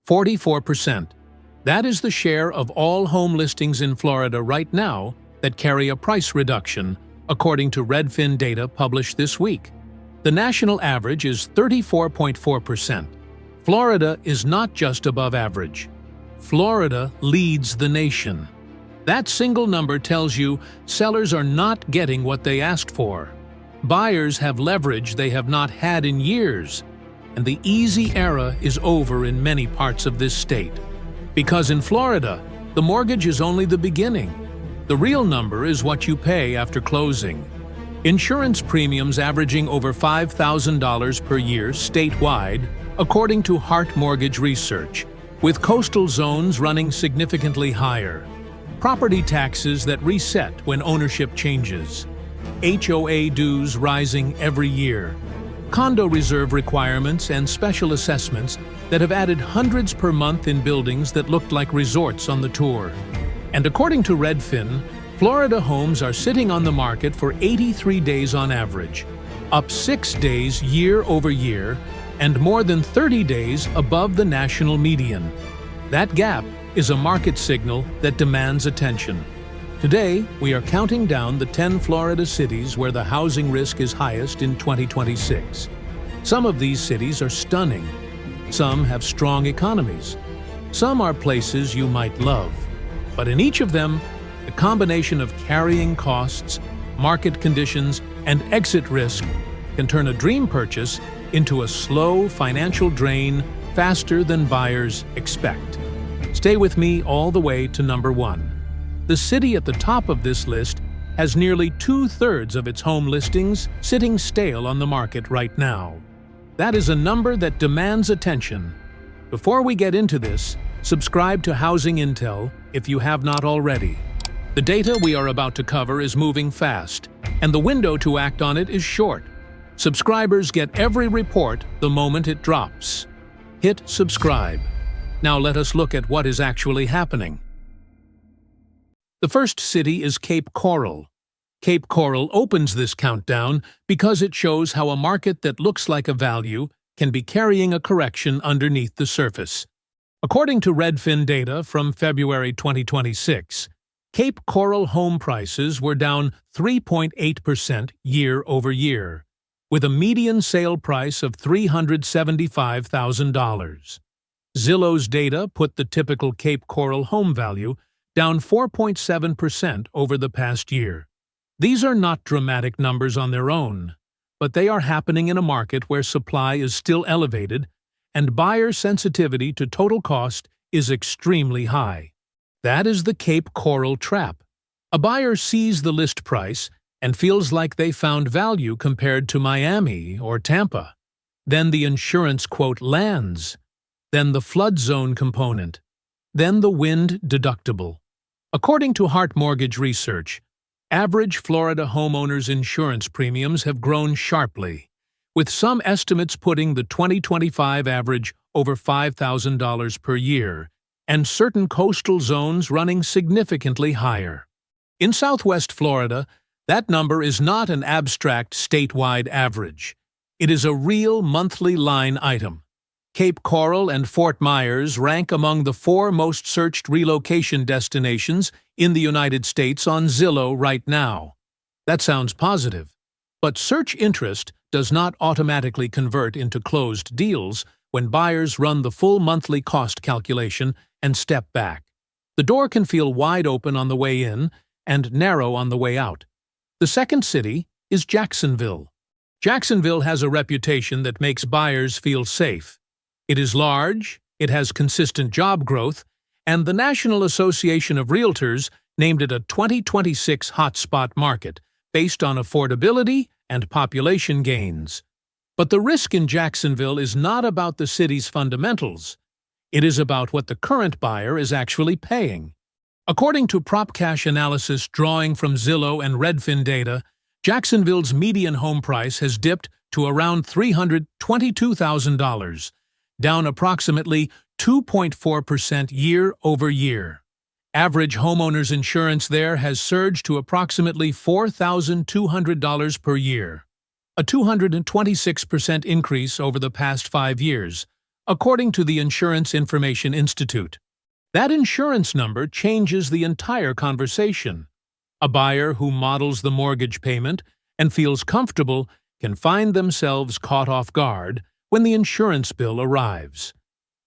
44%. That is the share of all home listings in Florida right now that carry a price reduction, according to Redfin data published this week. The national average is 34.4%. Florida is not just above average. Florida leads the nation. That single number tells you sellers are not getting what they asked for. Buyers have leverage they have not had in years, and the easy era is over in many parts of this state. Because in Florida, the mortgage is only the beginning. The real number is what you pay after closing. Insurance premiums averaging over $5,000 per year statewide, according to Hart Mortgage Research, with coastal zones running significantly higher. Property taxes that reset when ownership changes. HOA dues rising every year. Condo reserve requirements and special assessments that have added hundreds per month in buildings that looked like resorts on the tour. And according to Redfin, Florida homes are sitting on the market for 83 days on average, up 6 days year over year, and more than 30 days above the national median. That gap is a market signal that demands attention. Today, we are counting down the 10 Florida cities where the housing risk is highest in 2026. Some of these cities are stunning. Some have strong economies. Some are places you might love. But in each of them, the combination of carrying costs, market conditions, and exit risk can turn a dream purchase into a slow financial drain faster than buyers expect. Stay with me all the way to number 1. The city at the top of this list has nearly 2/3 of its home listings sitting stale on the market right now. That is a number that demands attention. Before we get into this, subscribe to Housing Intel if you have not already. The data we are about to cover is moving fast, and the window to act on it is short. Subscribers get every report the moment it drops. Hit subscribe. Now let us look at what is actually happening. The first city is Cape Coral. Cape Coral opens this countdown because it shows how a market that looks like a value can be carrying a correction underneath the surface. According to Redfin data from February 2026, Cape Coral home prices were down 3.8% year over year, with a median sale price of $375,000. Zillow's data put the typical Cape Coral home value down 4.7% over the past year. These are not dramatic numbers on their own, but they are happening in a market where supply is still elevated and buyer sensitivity to total cost is extremely high. That is the Cape Coral trap. A buyer sees the list price and feels like they found value compared to Miami or Tampa. Then the insurance quote lands. Then the flood zone component. Then the wind deductible. According to Hart Mortgage Research, average Florida homeowners' insurance premiums have grown sharply, with some estimates putting the 2025 average over $5,000 per year, and certain coastal zones running significantly higher. In Southwest Florida, that number is not an abstract statewide average. It is a real monthly line item. Cape Coral and Fort Myers rank among the 4 most searched relocation destinations in the United States on Zillow right now. That sounds positive. But search interest does not automatically convert into closed deals when buyers run the full monthly cost calculation and step back. The door can feel wide open on the way in and narrow on the way out. The second city is Jacksonville. Jacksonville has a reputation that makes buyers feel safe. It is large, it has consistent job growth, and the National Association of Realtors named it a 2026 hotspot market based on affordability and population gains. But the risk in Jacksonville is not about the city's fundamentals. It is about what the current buyer is actually paying. According to PropCash analysis drawing from Zillow and Redfin data, Jacksonville's median home price has dipped to around $322,000, down approximately 2.4% year over year. Average homeowners insurance there has surged to approximately $4,200 per year, a 226% increase over the past 5 years, according to the Insurance Information Institute. That insurance number changes the entire conversation. A buyer who models the mortgage payment and feels comfortable can find themselves caught off guard when the insurance bill arrives.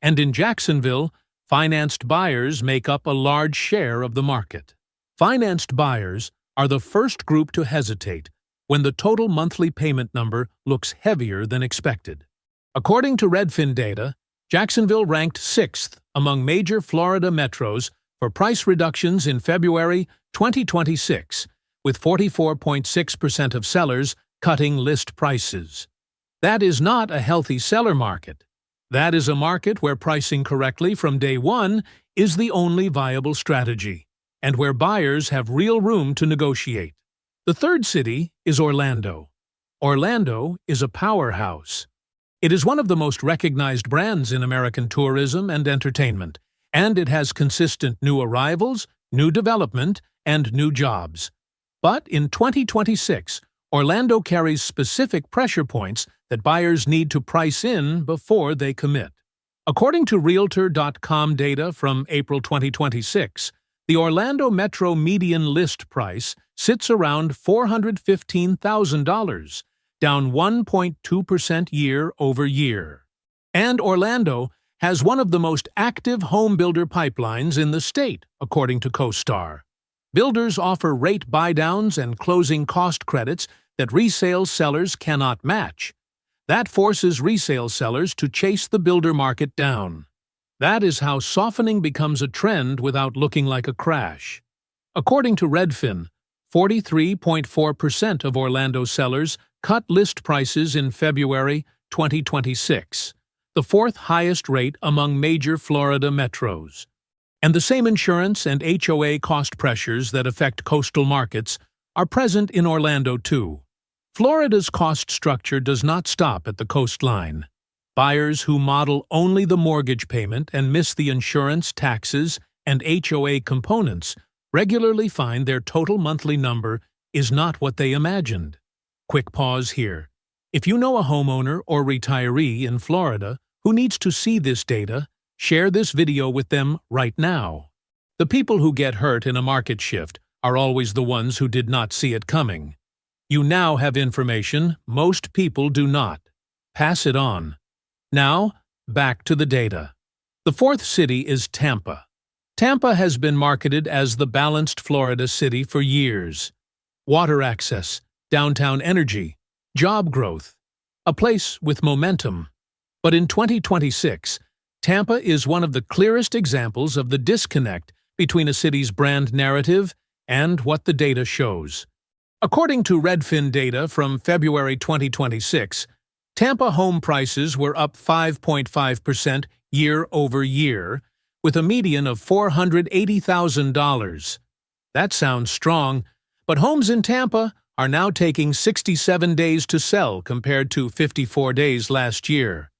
And in Jacksonville, financed buyers make up a large share of the market. Financed buyers are the first group to hesitate when the total monthly payment number looks heavier than expected. According to Redfin data, Jacksonville ranked 6th among major Florida metros for price reductions in February 2026, with 44.6% of sellers cutting list prices. That is not a healthy seller market. That is a market where pricing correctly from day one is the only viable strategy, and where buyers have real room to negotiate. The third city is Orlando. Orlando is a powerhouse. It is one of the most recognized brands in American tourism and entertainment, and it has consistent new arrivals, new development, and new jobs. But in 2026, Orlando carries specific pressure points that buyers need to price in before they commit. According to Realtor.com data from April 2026, the Orlando Metro median list price sits around $415,000, down 1.2% year over year. And Orlando has one of the most active home builder pipelines in the state, according to CoStar. Builders offer rate buydowns and closing cost credits that resale sellers cannot match. That forces resale sellers to chase the builder market down. That is how softening becomes a trend without looking like a crash. According to Redfin, 43.4% of Orlando sellers cut list prices in February 2026, the fourth highest rate among major Florida metros. And the same insurance and HOA cost pressures that affect coastal markets are present in Orlando too. Florida's cost structure does not stop at the coastline. Buyers who model only the mortgage payment and miss the insurance, taxes, and HOA components regularly find their total monthly number is not what they imagined. Quick pause here. If you know a homeowner or retiree in Florida who needs to see this data, share this video with them right now. The people who get hurt in a market shift are always the ones who did not see it coming. You now have information most people do not. Pass it on. Now, back to the data. The fourth city is Tampa. Tampa has been marketed as the balanced Florida city for years. Water access, downtown energy, job growth, a place with momentum. But in 2026, Tampa is one of the clearest examples of the disconnect between a city's brand narrative and what the data shows. According to Redfin data from February 2026, Tampa home prices were up 5.5% year over year, with a median of $480,000. That sounds strong, but homes in Tampa are now taking 67 days to sell compared to 54 days last year.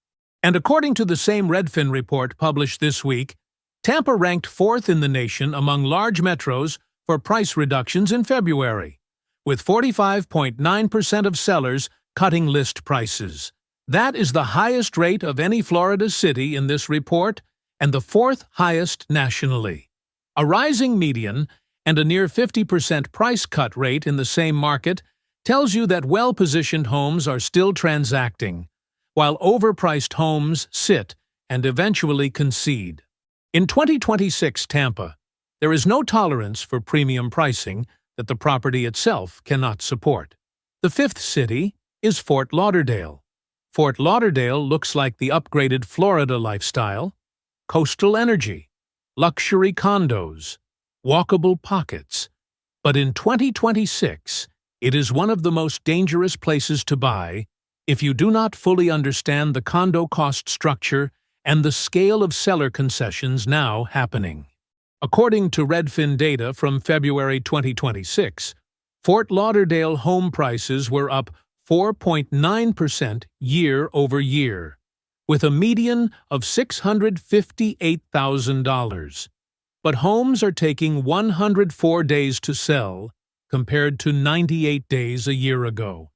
And according to the same Redfin report published this week, Tampa ranked 4th in the nation among large metros for price reductions in February, with 45.9% of sellers cutting list prices. That is the highest rate of any Florida city in this report and the 4th highest nationally. A rising median and a near 50% price cut rate in the same market tells you that well-positioned homes are still transacting, while overpriced homes sit and eventually concede. In 2026 Tampa, there is no tolerance for premium pricing that the property itself cannot support. The fifth city is Fort Lauderdale. Fort Lauderdale looks like the upgraded Florida lifestyle: coastal energy, luxury condos, walkable pockets. But in 2026, it is one of the most dangerous places to buy if you do not fully understand the condo cost structure and the scale of seller concessions now happening. According to Redfin data from February 2026, Fort Lauderdale home prices were up 4.9% year over year, with a median of $658,000. But homes are taking 104 days to sell, compared to 98 days a year ago.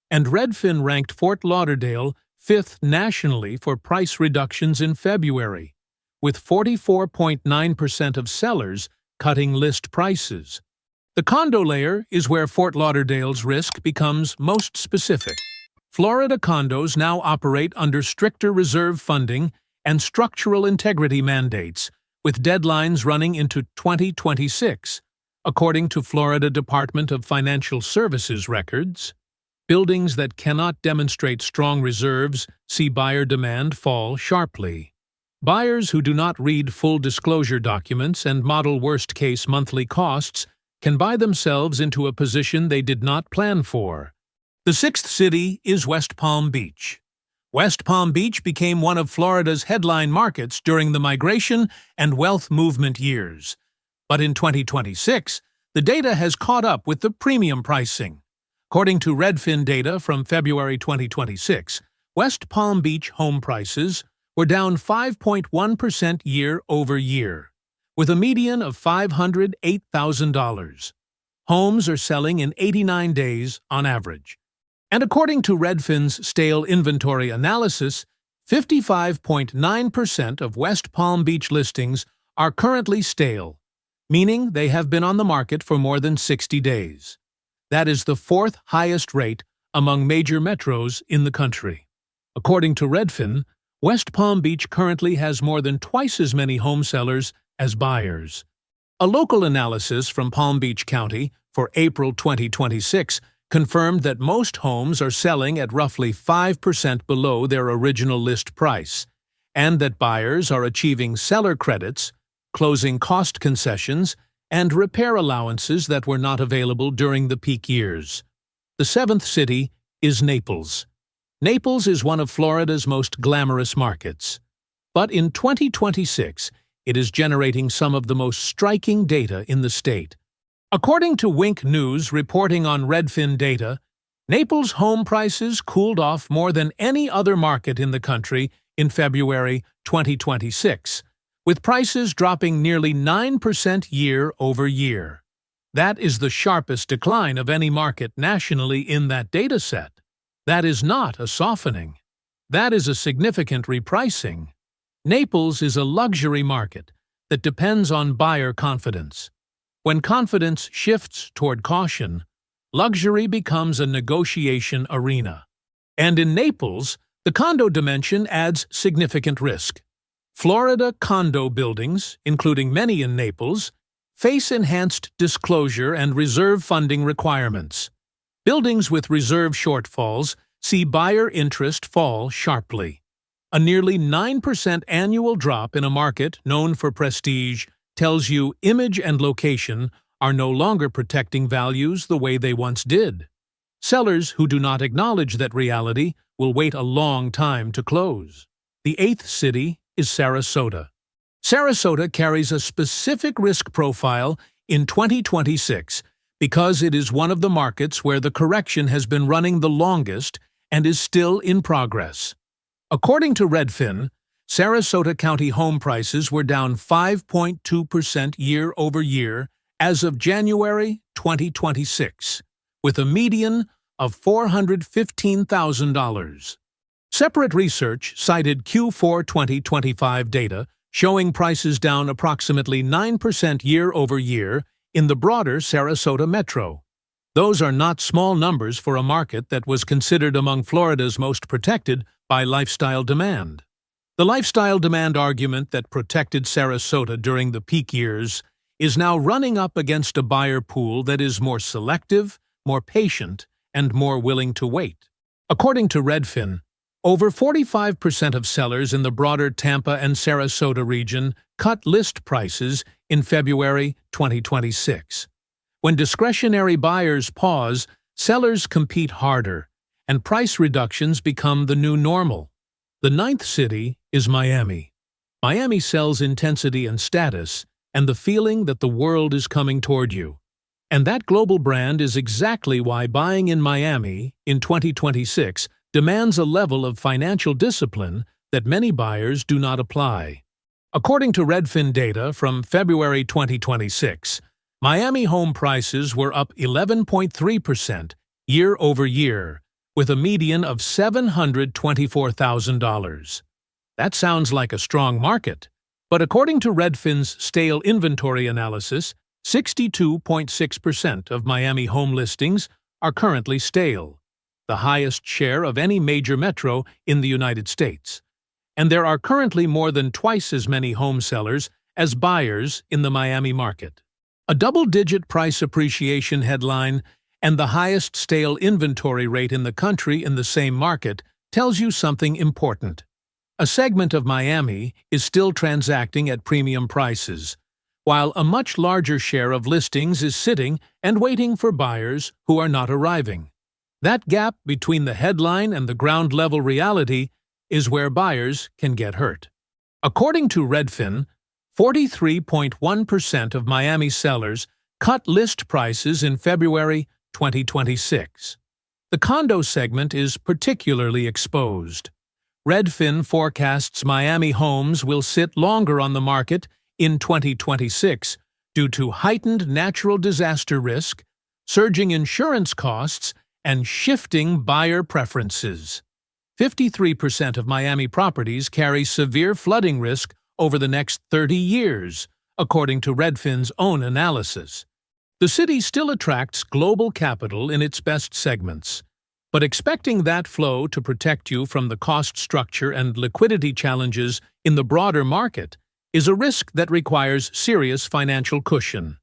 And Redfin ranked Fort Lauderdale fifth nationally for price reductions in February, with 44.9% of sellers cutting list prices. The condo layer is where Fort Lauderdale's risk becomes most specific. Florida condos now operate under stricter reserve funding and structural integrity mandates, with deadlines running into 2026, according to Florida Department of Financial Services records. Buildings that cannot demonstrate strong reserves see buyer demand fall sharply. Buyers who do not read full disclosure documents and model worst-case monthly costs can buy themselves into a position they did not plan for. The sixth city is West Palm Beach. West Palm Beach became one of Florida's headline markets during the migration and wealth movement years. But in 2026, the data has caught up with the premium pricing. According to Redfin data from February 2026, West Palm Beach home prices were down 5.1% year-over-year, with a median of $508,000. Homes are selling in 89 days on average. And according to Redfin's stale inventory analysis, 55.9% of West Palm Beach listings are currently stale, meaning they have been on the market for more than 60 days. That is the fourth highest rate among major metros in the country. According to Redfin, West Palm Beach currently has more than twice as many home sellers as buyers. A local analysis from Palm Beach County for April 2026 confirmed that most homes are selling at roughly 5% below their original list price, and that buyers are achieving seller credits, closing cost concessions, and repair allowances that were not available during the peak years. The seventh city is Naples. Naples is one of Florida's most glamorous markets. But in 2026, it is generating some of the most striking data in the state. According to Wink News reporting on Redfin data, Naples' home prices cooled off more than any other market in the country in February 2026, with prices dropping nearly 9% year-over-year. That is the sharpest decline of any market nationally in that dataset. That is not a softening. That is a significant repricing. Naples is a luxury market that depends on buyer confidence. When confidence shifts toward caution, luxury becomes a negotiation arena. And in Naples, the condo dimension adds significant risk. Florida condo buildings, including many in Naples, face enhanced disclosure and reserve funding requirements. Buildings with reserve shortfalls see buyer interest fall sharply. A nearly 9% annual drop in a market known for prestige tells you image and location are no longer protecting values the way they once did. Sellers who do not acknowledge that reality will wait a long time to close. The eighth city is Sarasota. Sarasota carries a specific risk profile in 2026 because it is one of the markets where the correction has been running the longest and is still in progress. According to Redfin, Sarasota County home prices were down 5.2% year-over-year as of January 2026, with a median of $415,000. Separate research cited Q4 2025 data showing prices down approximately 9% year-over-year in the broader Sarasota metro. Those are not small numbers for a market that was considered among Florida's most protected by lifestyle demand. The lifestyle demand argument that protected Sarasota during the peak years is now running up against a buyer pool that is more selective, more patient, and more willing to wait. According to Redfin, over 45% of sellers in the broader Tampa and Sarasota region cut list prices in February 2026. When discretionary buyers pause, sellers compete harder, and price reductions become the new normal. The ninth city is Miami. Miami sells intensity and status, and the feeling that the world is coming toward you. And that global brand is exactly why buying in Miami in 2026 demands a level of financial discipline that many buyers do not apply. According to Redfin data from February 2026, Miami home prices were up 11.3% year-over-year, with a median of $724,000. That sounds like a strong market, but according to Redfin's stale inventory analysis, 62.6% of Miami home listings are currently stale, the highest share of any major metro in the United States. And there are currently more than twice as many home sellers as buyers in the Miami market. A double-digit price appreciation headline and the highest stale inventory rate in the country in the same market tells you something important. A segment of Miami is still transacting at premium prices, while a much larger share of listings is sitting and waiting for buyers who are not arriving. That gap between the headline and the ground-level reality is where buyers can get hurt. According to Redfin, 43.1% of Miami sellers cut list prices in February 2026. The condo segment is particularly exposed. Redfin forecasts Miami homes will sit longer on the market in 2026 due to heightened natural disaster risk, surging insurance costs, and shifting buyer preferences. 53% of Miami properties carry severe flooding risk over the next 30 years, according to Redfin's own analysis. The city still attracts global capital in its best segments, but expecting that flow to protect you from the cost structure and liquidity challenges in the broader market is a risk that requires serious financial cushion.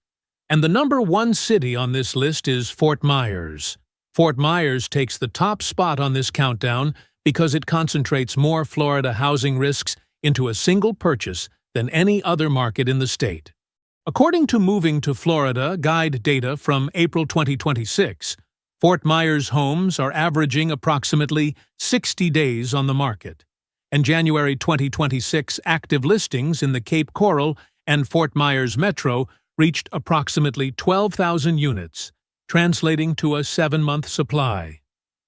And the number one city on this list is Fort Myers. Fort Myers takes the top spot on this countdown because it concentrates more Florida housing risks into a single purchase than any other market in the state. According to Moving to Florida guide data from April 2026, Fort Myers homes are averaging approximately 60 days on the market, and January 2026 active listings in the Cape Coral and Fort Myers metro reached approximately 12,000 units, translating to a 7-month supply.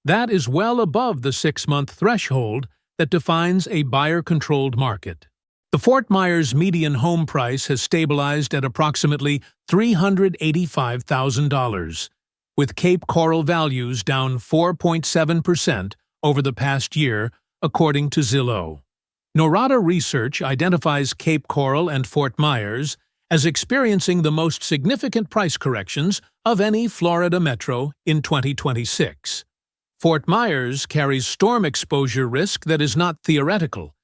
That is well above the 6-month threshold that defines a buyer-controlled market. The Fort Myers median home price has stabilized at approximately $385,000, with Cape Coral values down 4.7% over the past year, according to Zillow. Norada Research identifies Cape Coral and Fort Myers as experiencing the most significant price corrections of any Florida metro in 2026. Fort Myers carries storm exposure risk that is not theoretical.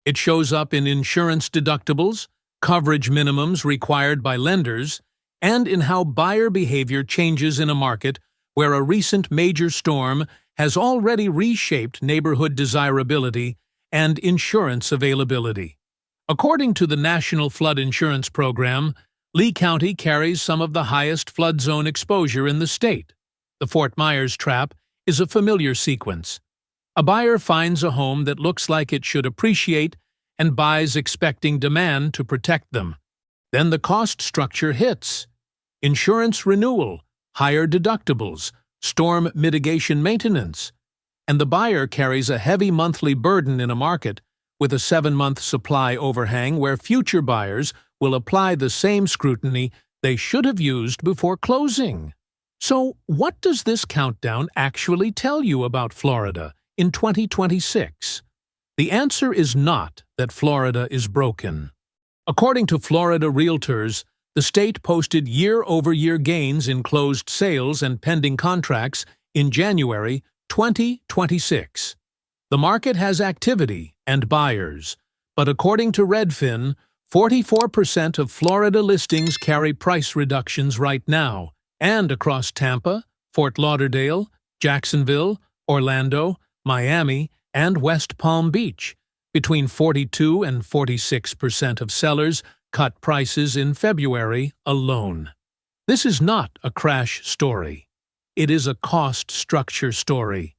It shows up in insurance deductibles, coverage minimums required by lenders, and in how buyer behavior changes in a market where a recent major storm has already reshaped neighborhood desirability and insurance availability. According to the National Flood Insurance Program, Lee County carries some of the highest flood zone exposure in the state. The Fort Myers trap is a familiar sequence. A buyer finds a home that looks like it should appreciate and buys expecting demand to protect them. Then the cost structure hits. Insurance renewal, higher deductibles, storm mitigation maintenance, and the buyer carries a heavy monthly burden in a market with a 7-month supply overhang where future buyers will apply the same scrutiny they should have used before closing. So, what does this countdown actually tell you about Florida in 2026? The answer is not that Florida is broken. According to Florida Realtors, the state posted year-over-year gains in closed sales and pending contracts in January 2026. The market has activity and buyers, but according to Redfin, 44% of Florida listings carry price reductions right now, and across Tampa, Fort Lauderdale, Jacksonville, Orlando, Miami, and West Palm Beach, between 42 and 46% of sellers cut prices in February alone. This is not a crash story. It is a cost structure story.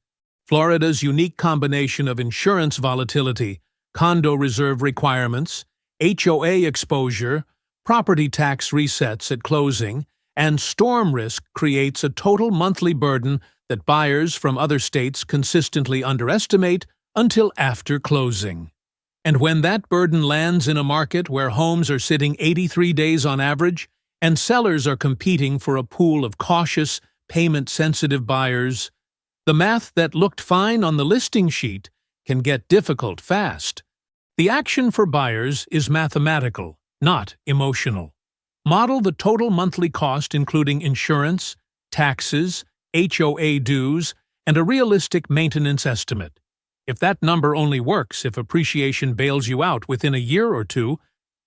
Florida's unique combination of insurance volatility, condo reserve requirements, HOA exposure, property tax resets at closing, and storm risk creates a total monthly burden that buyers from other states consistently underestimate until after closing. And when that burden lands in a market where homes are sitting 83 days on average, and sellers are competing for a pool of cautious, payment-sensitive buyers, The math that looked fine on the listing sheet can get difficult fast. The action for buyers is mathematical, not emotional. Model the total monthly cost including insurance, taxes, HOA dues, and a realistic maintenance estimate. If that number only works if appreciation bails you out within a year or two,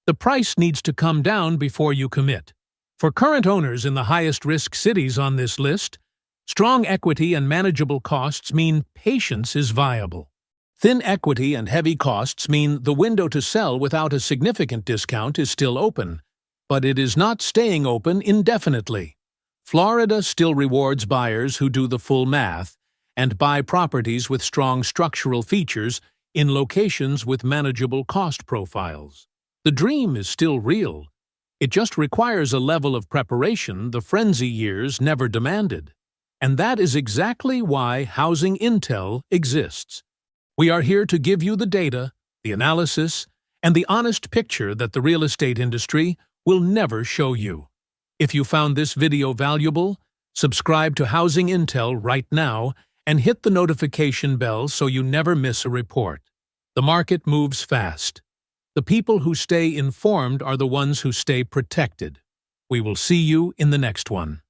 the price needs to come down before you commit. For current owners in the highest-risk cities on this list, strong equity and manageable costs mean patience is viable. Thin equity and heavy costs mean the window to sell without a significant discount is still open, but it is not staying open indefinitely. Florida still rewards buyers who do the full math and buy properties with strong structural features in locations with manageable cost profiles. The dream is still real. It just requires a level of preparation the frenzy years never demanded. And that is exactly why Housing Intel exists. We are here to give you the data, the analysis, and the honest picture that the real estate industry will never show you. If you found this video valuable, subscribe to Housing Intel right now and hit the notification bell so you never miss a report. The market moves fast. The people who stay informed are the ones who stay protected. We will see you in the next one.